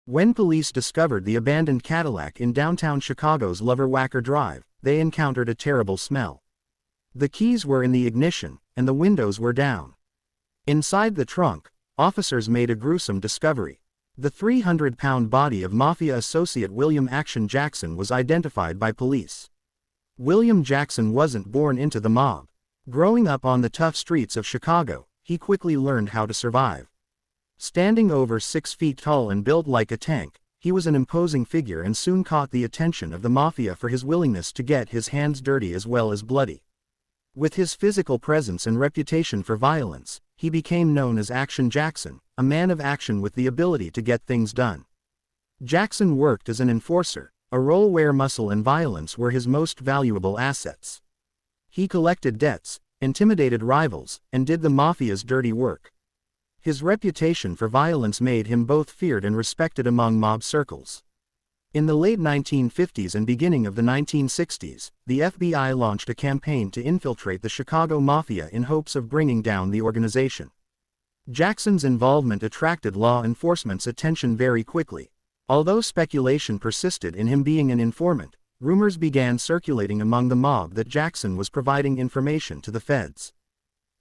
When police discovered the abandoned Cadillac in downtown Chicago's Loverwacker Drive, they encountered a terrible smell. The keys were in the ignition, and the windows were down. Inside the trunk, officers made a gruesome discovery. The 300-pound body of Mafia associate William Action Jackson was identified by police. William Jackson wasn't born into the mob. Growing up on the tough streets of Chicago, he quickly learned how to survive. Standing over 6 feet tall and built like a tank, he was an imposing figure and soon caught the attention of the Mafia for his willingness to get his hands dirty as well as bloody. With his physical presence and reputation for violence, he became known as Action Jackson, a man of action with the ability to get things done. Jackson worked as an enforcer, a role where muscle and violence were his most valuable assets. He collected debts, intimidated rivals, and did the Mafia's dirty work. His reputation for violence made him both feared and respected among mob circles. In the late 1950s and beginning of the 1960s, the FBI launched a campaign to infiltrate the Chicago Mafia in hopes of bringing down the organization. Jackson's involvement attracted law enforcement's attention very quickly. Although speculation persisted in him being an informant, rumors began circulating among the mob that Jackson was providing information to the feds.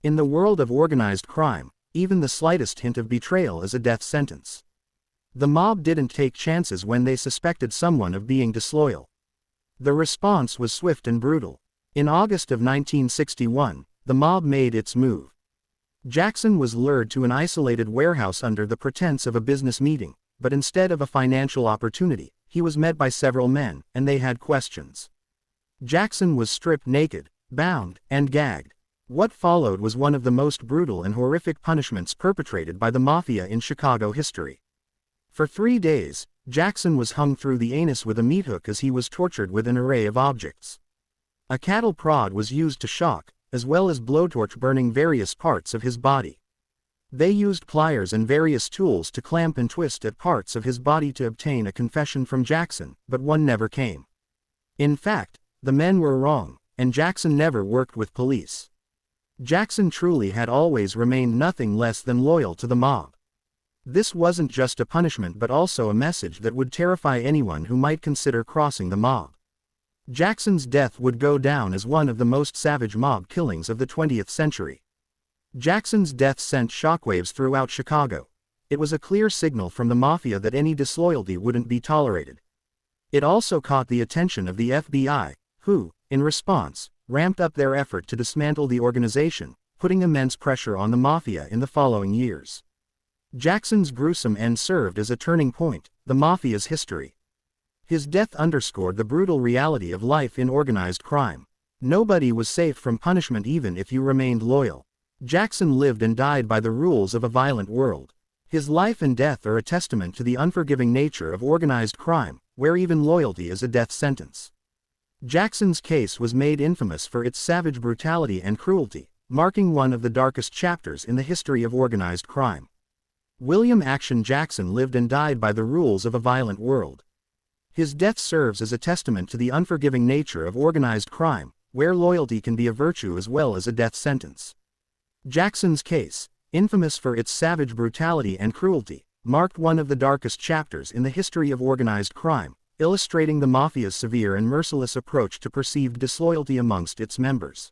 In the world of organized crime, even the slightest hint of betrayal is a death sentence. The mob didn't take chances when they suspected someone of being disloyal. The response was swift and brutal. In August of 1961, the mob made its move. Jackson was lured to an isolated warehouse under the pretense of a business meeting, but instead of a financial opportunity, he was met by several men, and they had questions. Jackson was stripped naked, bound, and gagged. What followed was one of the most brutal and horrific punishments perpetrated by the Mafia in Chicago history. For 3 days, Jackson was hung through the anus with a meat hook as he was tortured with an array of objects. A cattle prod was used to shock, as well as blowtorch burning various parts of his body. They used pliers and various tools to clamp and twist at parts of his body to obtain a confession from Jackson, but one never came. In fact, the men were wrong, and Jackson never worked with police. Jackson truly had always remained nothing less than loyal to the mob. This wasn't just a punishment but also a message that would terrify anyone who might consider crossing the mob. Jackson's death would go down as one of the most savage mob killings of the 20th century. Jackson's death sent shockwaves throughout Chicago. It was a clear signal from the Mafia that any disloyalty wouldn't be tolerated. It also caught the attention of the FBI, who, in response, ramped up their effort to dismantle the organization, putting immense pressure on the Mafia in the following years. Jackson's gruesome end served as a turning point, the Mafia's history. His death underscored the brutal reality of life in organized crime. Nobody was safe from punishment even if you remained loyal. Jackson lived and died by the rules of a violent world. His life and death are a testament to the unforgiving nature of organized crime, where even loyalty is a death sentence. Jackson's case was made infamous for its savage brutality and cruelty, marking one of the darkest chapters in the history of organized crime. William Action Jackson lived and died by the rules of a violent world. His death serves as a testament to the unforgiving nature of organized crime, where loyalty can be a virtue as well as a death sentence. Jackson's case, infamous for its savage brutality and cruelty, marked one of the darkest chapters in the history of organized crime, illustrating the Mafia's severe and merciless approach to perceived disloyalty amongst its members.